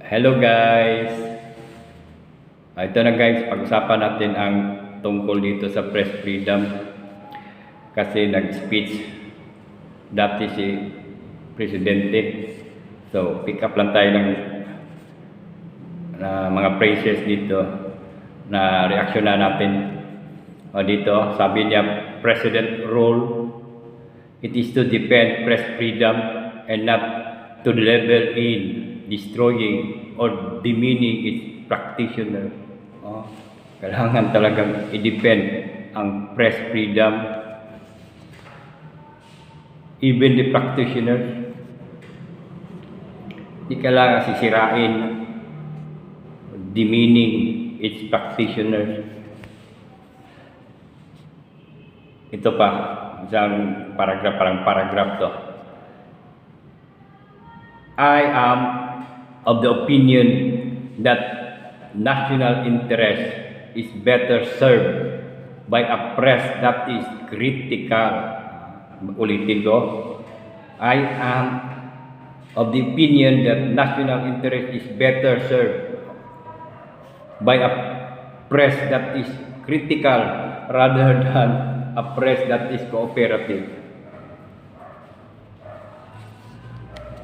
Hello guys! Ito na guys, pag-usapan natin ang tungkol dito sa press freedom. Kasi nag-speech dati si Presidente. So, pick up lang tayo ng mga phrases dito na reaksyon na natin. Dito, sabi niya, President rule, it is to defend press freedom and not to level in destroying or demeaning its practitioner. Kailangan talagang i-defend ang press freedom, even the practitioners. Di kailangan sisirain, demeaning its practitioners. Ito pa, isang paragraph to. I am of the opinion that national interest is better served by a press that is critical. Ulitin ko. I am of the opinion that national interest is better served by a press that is critical rather than a press that is cooperative.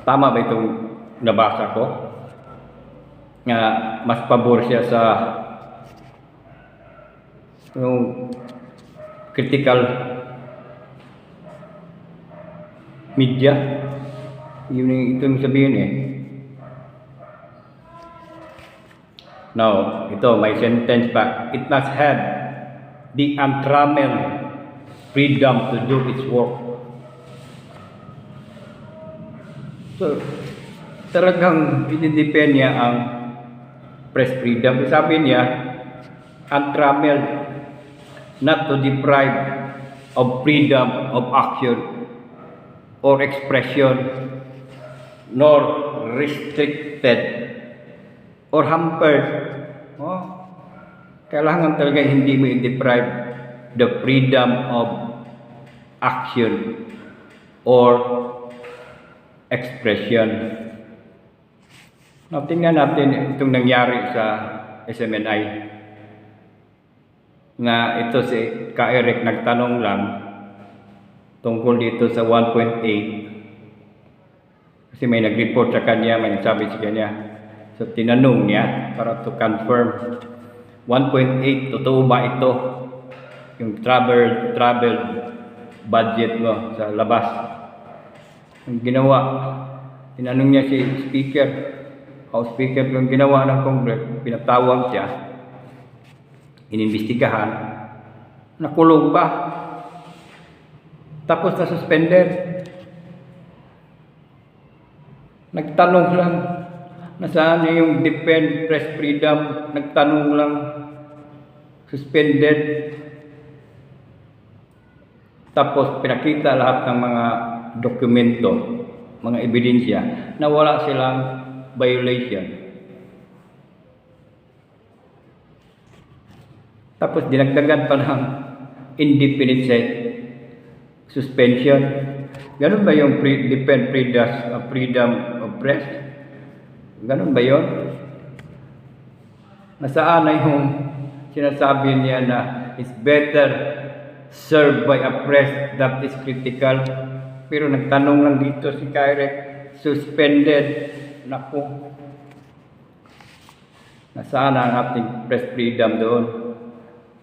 Tama ba itong nabasa ko? Nga mas pabor siya sa yung critical media. Yun itong sabihin eh. Now, ito may sentence pa. It must have the untrammeled freedom to do its work. So, talagang i-depend niya ang press freedom. Sabi niya, untrammeled, not to deprive of freedom of action or expression, nor restricted or hampered. Kailangan talaga hindi mo i-deprive the freedom of action or expression. Now, tingnan natin itong nangyari sa SMNI. Nga ito si Ka-Eric nagtanong lang tungkol dito sa 1.8. Kasi may nag-report sa kanya, may nagsabi sa kanya. So, tinanong niya para to confirm. 1.8, totoo ba ito? Yung travel budget mo sa labas. Yung ginawa, tinanong niya si Speaker, House Speaker, yung ginawa ng Congress, pinatawag siya, inimbestigahan, nakulong pa, tapos na-suspended. Nagtanong lang, nasaan yung defend press freedom, nagtanong lang, suspended. Tapos pinakita lahat ng mga dokumento, mga ebidensya na wala silang violation. Tapos dinagdagan pa ng indefinite suspension. Ganun ba yung defend freedom of press? Ganun ba yun? Nasaan na yung sinasabi niya na it's better served by a press that is critical? Pero nagtanong lang dito si Ka-Eric, suspended. Naku. Nasaan ang ating press freedom doon?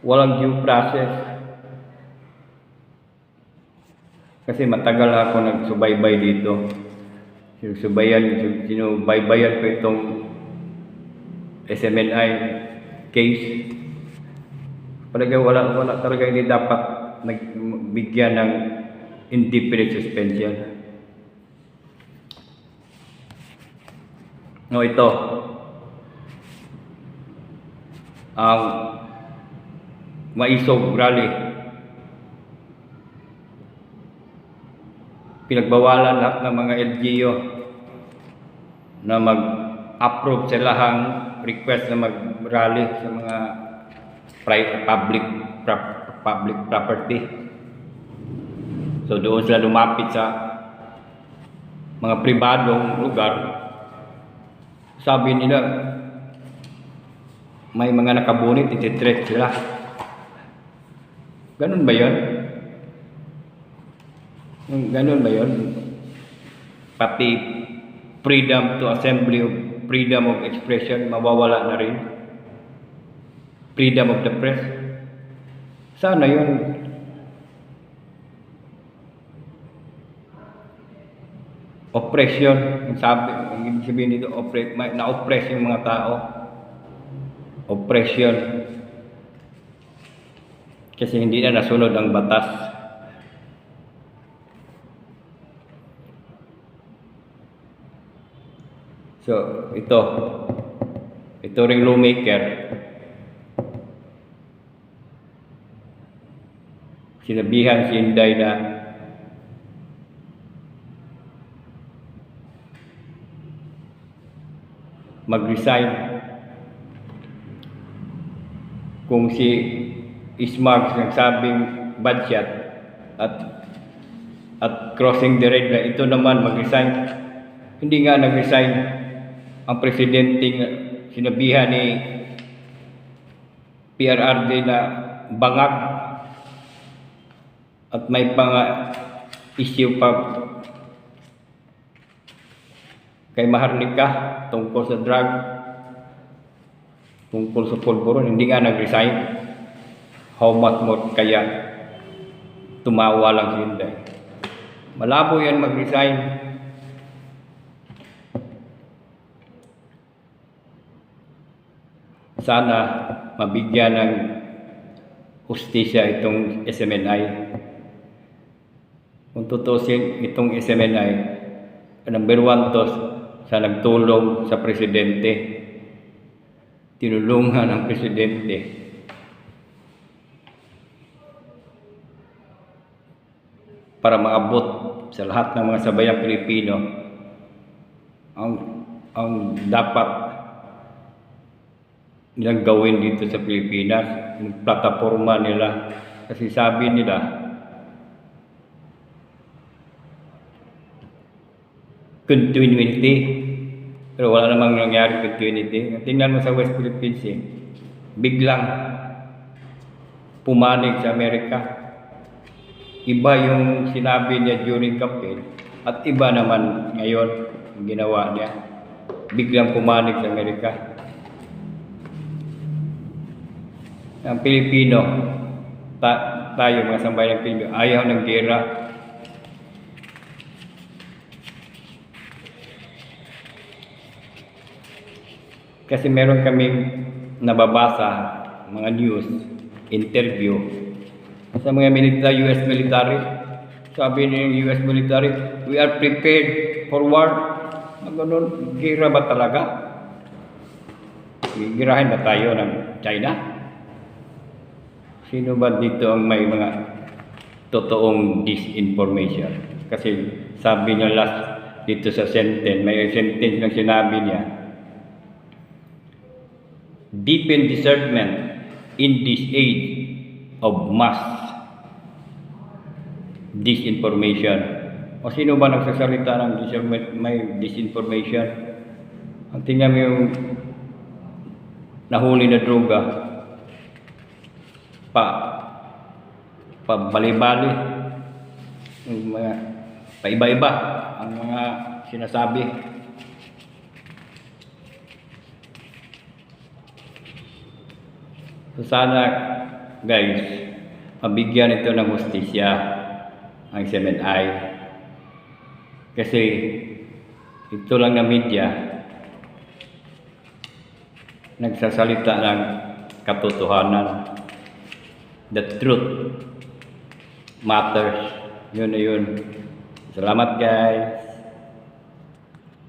Walang due process. Kasi matagal ako nagsubaybay dito. Sinubaybayan ko itong SMNI case. Talaga wala talaga hindi dapat nagbigyan ng indefinite suspension. No, ito ang Maisog Rally. Pinagbawalan lahat ng mga LGU na mag-approve sila ang request na mag-rally sa mga public property. So doon sila lumapit sa mga pribadong lugar Sabi nila, may mga nakabunit, ititreat sila. Ganun ba yun? Ganun ba yun? Pati freedom to assembly, freedom of expression, mawawala na rin. Freedom of the press. Sana yun. Oppression, ang ibig sabihin nito, na-oppress yung mga tao. Oppression. Kasi hindi na nasunod ang batas. So, ito ring lawmaker, sinabihan si Inday na mag-resign kung si Ismag nagsabing bad shot at crossing the red line, ito naman mag-resign. Hindi nga nag-resign ang presidenteng sinabihan ni PRRD na bangag at may issue pa kay Maharlika tungkol sa drug, tungkol sa pulburon. Hindi nga nag-resign. How much more kaya tumawa lang si Inday. Malabo yan mag-resign. Sana mabigyan ng hustisya itong SMNI. Kung tutusin itong SMNI, number 1 to sa nagtulong sa presidente, tinulungan ng presidente para maabot sa lahat ng mga sabayang Pilipino ang dapat nilang gawin dito sa Pilipinas, yung plataforma nila. Kasi sabi nila, continuity. Pero wala namang nangyari continuity. Tingnan mo sa West Philippines biglang pumanig sa Amerika. Iba yung sinabi niya during campaign at iba naman ngayon yung ginawa niya. Biglang pumanig sa Amerika. Ang Pilipino, tayo mga sambayan ng Pilipino, ayaw ng gera. Kasi meron kaming nababasa, mga news, interview sa mga US military. Sabi ng US military, we are prepared for war. Ganun, gira ba talaga? Girahin ba tayo ng China? Sino ba dito ang may mga totoong disinformation? Kasi sabi niya last dito sa sentence, may sentence na sinabi niya, deepen discernment in this age of mass disinformation. O sino ba nagsasalita ng discernment, may disinformation? Ang tingnan mo yung nahuli na droga, bali-bali, yung mga paiba-iba ang mga sinasabi. So sana guys, mabigyan ito ng hustisya ang SMNI. Kasi ito lang na media nagsasalita ng katotohanan. The truth matters. Yun na yun. Salamat guys.